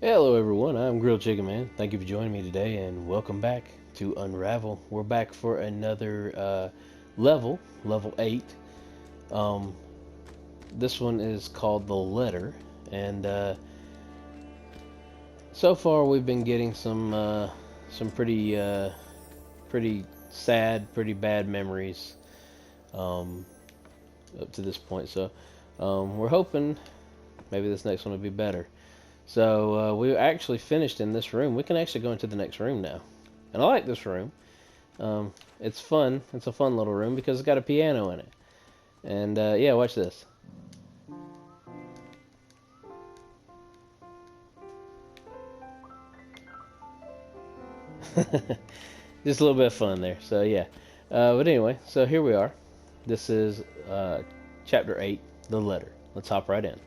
Hello everyone, I'm Griledchikenman. Thank you for joining me today and welcome back to Unravel. We're back for another level 8. Um, this one is called The Letter, and so far we've been getting some pretty sad, pretty bad memories up to this point. So we're hoping maybe this next one will be better. So we actually finished in this room. We can actually go into the next room now. And I like this room. It's fun. It's a fun little room because it's got a piano in it. And yeah, watch this. Just a little bit of fun there. So yeah. But anyway, so here we are. This is Chapter 8, The Letter. Let's hop right in.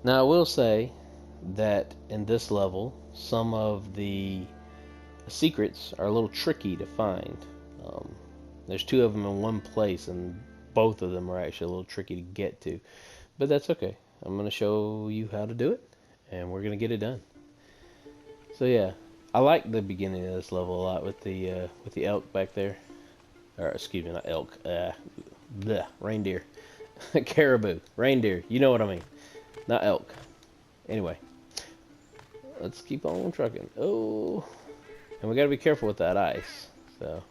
Now, I will say that in this level, some of the secrets are a little tricky to find. There's two of them in one place, and both of them are actually a little tricky to get to. But that's okay. I'm going to show you how to do it, and we're going to get it done. So yeah, I like the beginning of this level a lot with the elk back there. Or excuse me, not elk. Reindeer. Caribou. Reindeer. You know what I mean. Not elk. Anyway, let's keep on trucking. Oh, and we gotta be careful with that ice. So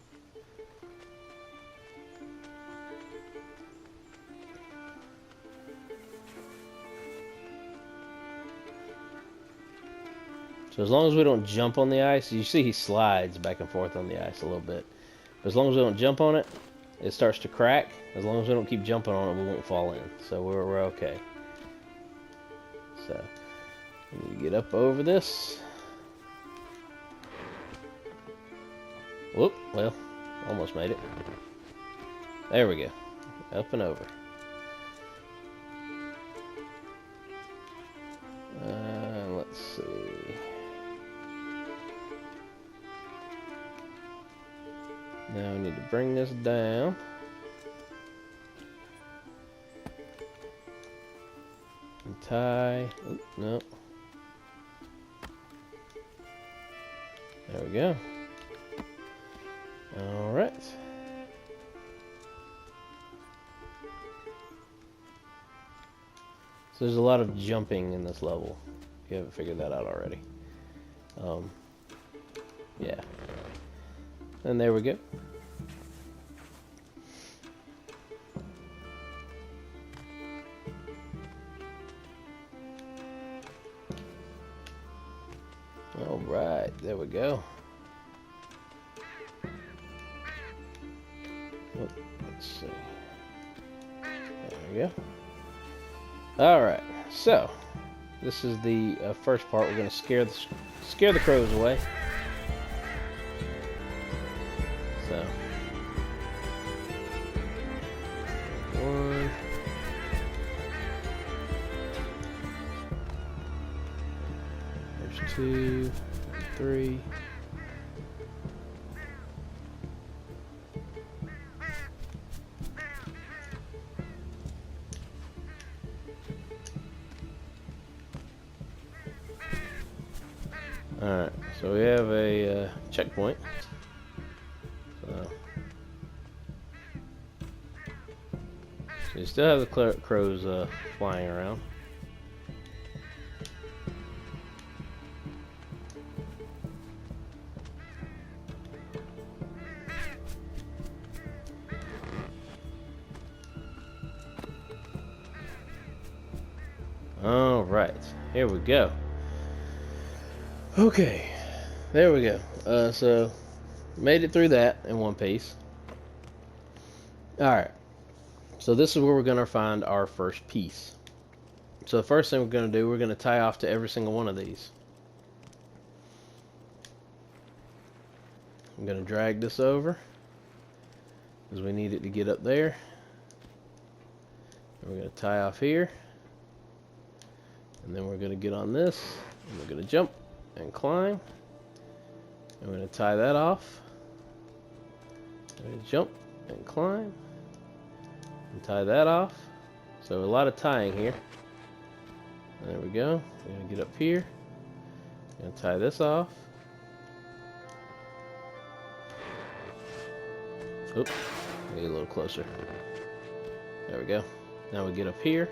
as long as we don't jump on the ice, you see he slides back and forth on the ice a little bit. But as long as we don't jump on it, it starts to crack. As long as we don't keep jumping on it, we won't fall in. So we're okay. So we need to get up over this. Whoop, well, almost made it. There we go. Up and over. Let's see. Now we need to bring this down. And tie. Oh, no. There we go. Alright. So there's a lot of jumping in this level, if you haven't figured that out already. Yeah. And there we go. Alright, there we go. Oh, let's see. There we go. Alright, so this is the first part. We're going to scare the crows away. So, one. There's 2, 3. Alright, so we have a checkpoint. So you still have the crows flying around. Alright, here we go. Okay, there we go. So, made it through that in one piece. Alright, so this is where we're going to find our first piece. So the first thing we're going to do, we're going to tie off to every single one of these. I'm going to drag this over, because we need it to get up there. And we're going to tie off here. And then we're going to get on this, and we're going to jump and climb. And we're going to tie that off. We're going to jump and climb. And tie that off. So a lot of tying here. There we go. We're going to get up here. Going to tie this off. Oops. Get a little closer. There we go. Now we get up here.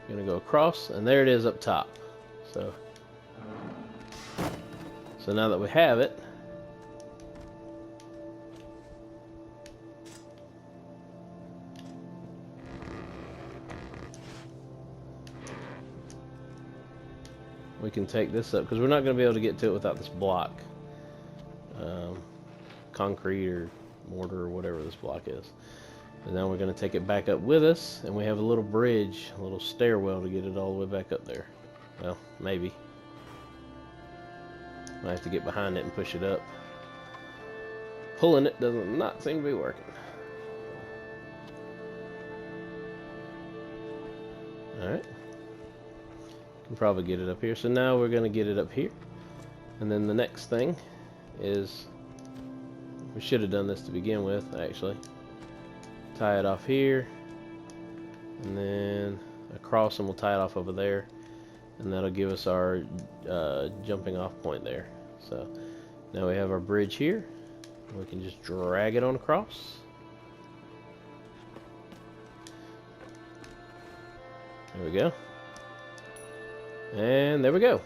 We're going to go across, and there it is up top. So now that we have it, we can take this up, because we're not going to be able to get to it without this block. Concrete or mortar or whatever this block is. And now we're going to take it back up with us, and we have a little bridge, a little stairwell to get it all the way back up there. Well, maybe. Might have to get behind it and push it up. Pulling it does not seem to be working. Alright. Can probably get it up here. So now we're going to get it up here. And then the next thing is, we should have done this to begin with, actually. Tie it off here, and then across, and we'll tie it off over there, and that'll give us our jumping off point there. So now we have our bridge here. We can just drag it on across. There we go. And there we go.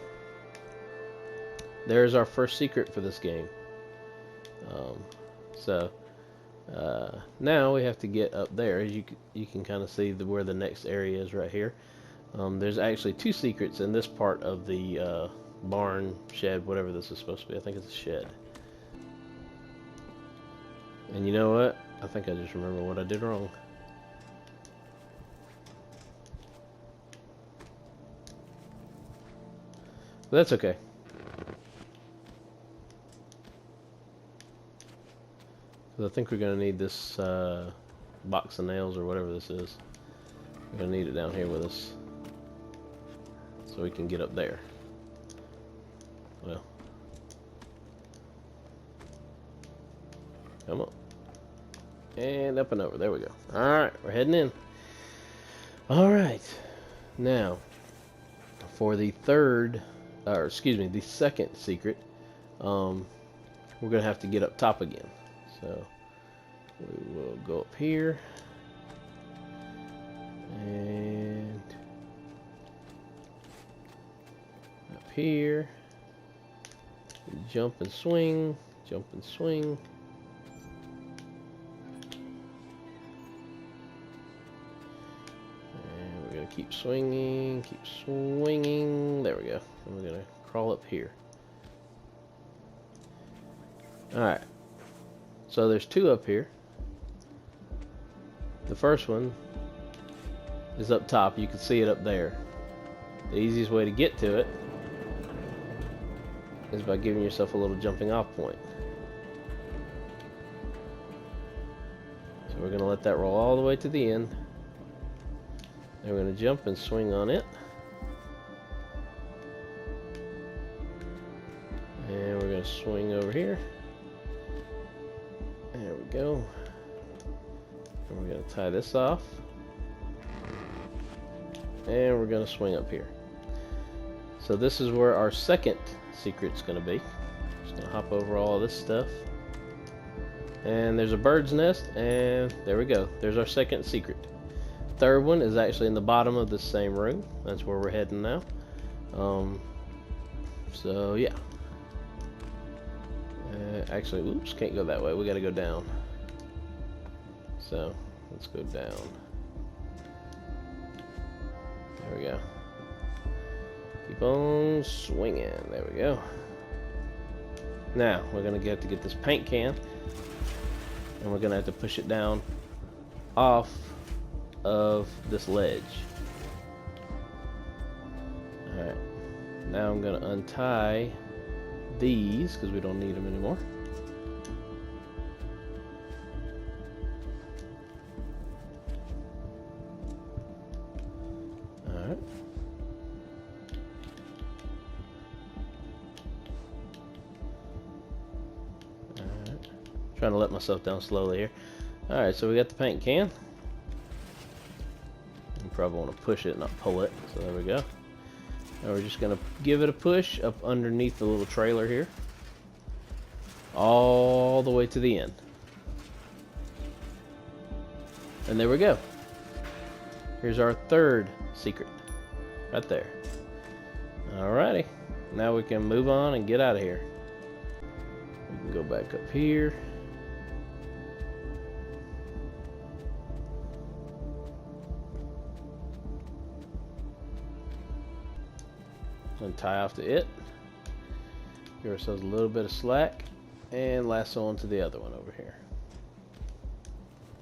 There's our first secret for this game. Now we have to get up there. As you can kind of see where the next area is right here. There's actually two secrets in this part of the barn, shed, whatever this is supposed to be. I think it's a shed. And you know what? I think I just remember what I did wrong. But that's okay. I think we're going to need this box of nails or whatever this is. We're going to need it down here with us, so we can get up there. Well, come on. And up and over. There we go. Alright, we're heading in. Alright. Now, for the the second secret, we're going to have to get up top again. So we will go up here and up here, jump and swing, jump and swing. And we're going to keep swinging, keep swinging. There we go. And we're going to crawl up here. Alright. So there's two up here. The first one is up top. You can see it up there. The easiest way to get to it is by giving yourself a little jumping off point. So we're going to let that roll all the way to the end. Then we're going to jump and swing on it. And we're going to swing over here. There we go. And we're going to tie this off. And we're going to swing up here. So this is where our second secret's going to be. Just going to hop over all this stuff. And there's a bird's nest, and there we go. There's our second secret. Third one is actually in the bottom of the same room. That's where we're heading now. So yeah. Actually, oops, can't go that way. We got to go down. So let's go down. There we go. Keep on swinging. There we go. Now we're gonna have to get this paint can, and we're gonna have to push it down off of this ledge. All right. Now I'm gonna untie these because we don't need them anymore. Alright. Alright. Trying to let myself down slowly here. Alright, so we got the paint can. And Probably want to push it, not pull it. So there we go. Now we're just going to give it a push up underneath the little trailer here. All the way to the end. And there we go. Here's our third secret. Right there. Alrighty. Now we can move on and get out of here. We can go back up here. And tie off to it. Give ourselves a little bit of slack. And lasso onto the other one over here.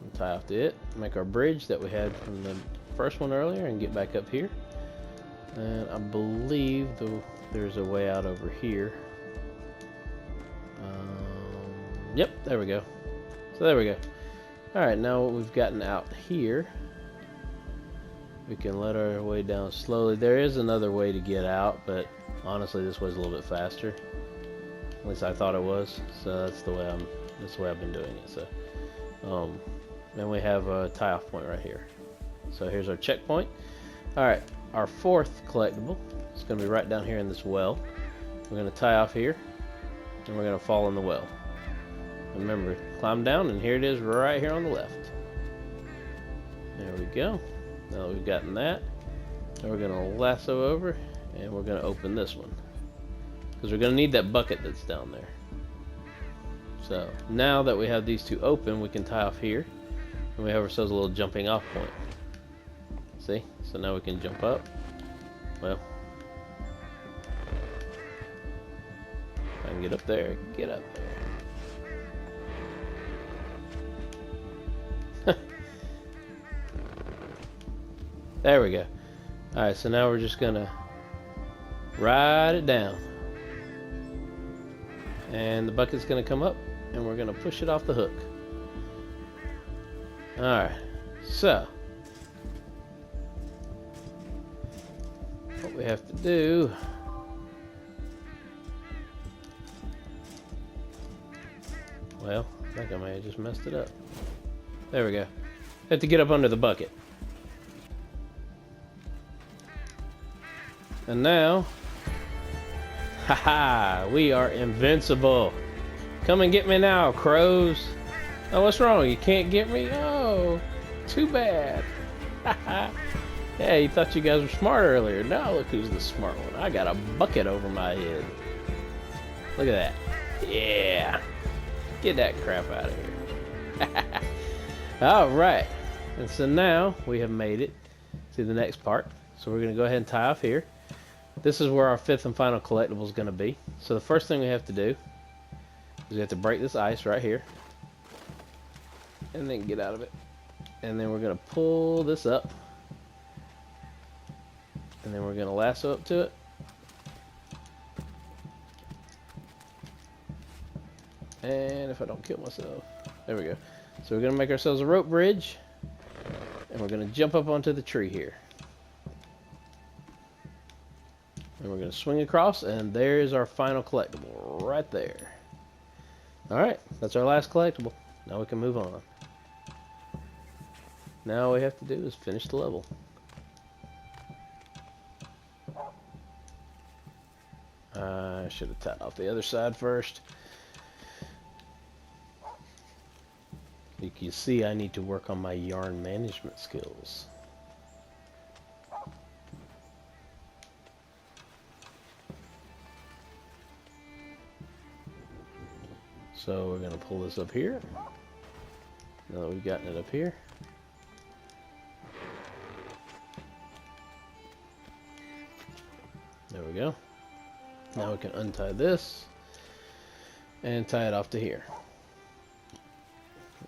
And tie off to it. Make our bridge that we had from the first one earlier and get back up here. And I believe there's a way out over here. Yep, there we go. So there we go. Alright, now we've gotten out here. We can let our way down slowly. There is another way to get out, but honestly this way's a little bit faster. At least I thought it was. So that's the way I've been doing it. So then we have a tie-off point right here. So here's our checkpoint. Alright, our fourth collectible is going to be right down here in this well. We're going to tie off here, and we're going to fall in the well. Remember, climb down, and here it is right here on the left. There we go. Now that we've gotten that, then we're going to lasso over, and we're going to open this one. Because we're going to need that bucket that's down there. So, now that we have these two open, we can tie off here, and we have ourselves a little jumping off point. See? So now we can jump up. Well, if I can get up there, get up there. There we go. Alright, so now we're just gonna ride it down. And the bucket's gonna come up, and we're gonna push it off the hook. Alright, so what we have to do well, I think I may have just messed it up. There we go. Have to get up under the bucket. And now, haha, we are invincible. Come and get me now, crows. Oh, what's wrong? You can't get me? Oh, too bad. Yeah, you thought you guys were smart earlier. Now look who's the smart one. I got a bucket over my head. Look at that. Yeah. Get that crap out of here. Alright. And so now we have made it to the next part. So we're going to go ahead and tie off here. This is where our fifth and final collectible is going to be. So the first thing we have to do is we have to break this ice right here. And then get out of it. And then we're going to pull this up. And then we're going to lasso up to it. And if I don't kill myself. There we go. So we're going to make ourselves a rope bridge. And we're going to jump up onto the tree here. And we're going to swing across, and there's our final collectible right there. Alright, that's our last collectible. Now we can move on. Now all we have to do is finish the level. I should have tied off the other side first. You can see I need to work on my yarn management skills. So we're going to pull this up here. Now that we've gotten it up here. There we go. Now we can untie this and tie it off to here.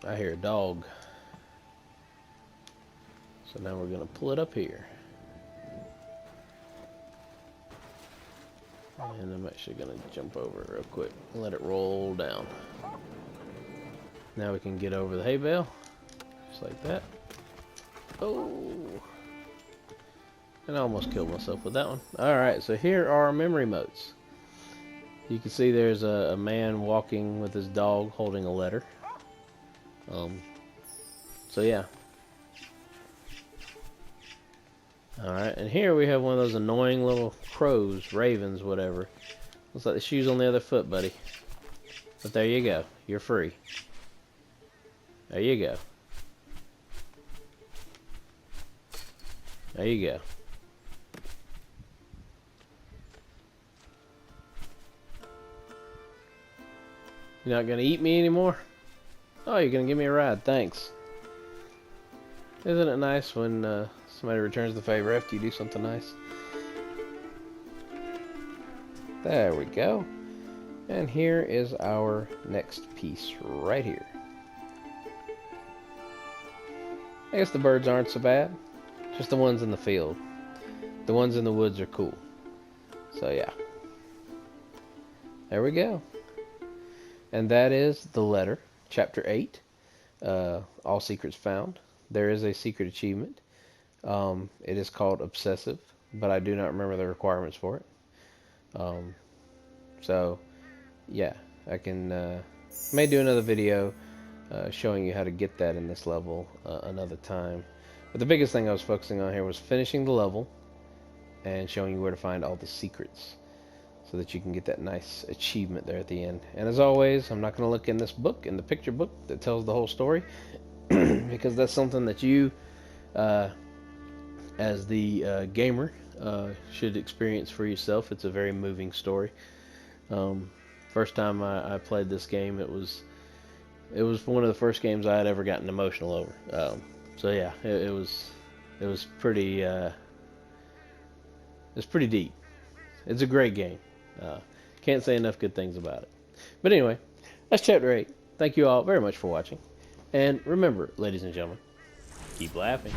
I hear a dog. So now we're going to pull it up here. And I'm actually going to jump over it real quick and let it roll down. Now we can get over the hay bale, just like that. Oh! And I almost killed myself with that one. Alright, so here are our memory modes. You can see there's a man walking with his dog holding a letter. So yeah. Alright, and here we have one of those annoying little crows, ravens, whatever. Looks like the shoe's on the other foot, buddy. But there you go. You're free. There you go. There you go. You're not gonna eat me anymore? Oh, you're gonna give me a ride. Thanks. Isn't it nice when somebody returns the favor after you do something nice? There we go. And here is our next piece right here. I guess the birds aren't so bad. Just the ones in the field. The ones in the woods are cool. So yeah. There we go. And that is the letter, Chapter 8. All secrets found. There is a secret achievement. It is called Obsessive, but I do not remember the requirements for it. So, yeah, I can may do another video showing you how to get that in this level another time. But the biggest thing I was focusing on here was finishing the level and showing you where to find all the secrets so that you can get that nice achievement there at the end. And as always, I'm not going to look in this book, in the picture book that tells the whole story, because that's something that you, as the gamer, should experience for yourself. It's a very moving story. First time I played this game, it was one of the first games I had ever gotten emotional over. So yeah, it was pretty deep. It's a great game. Can't say enough good things about it. But anyway, that's Chapter 8. Thank you all very much for watching. And remember, ladies and gentlemen, keep laughing.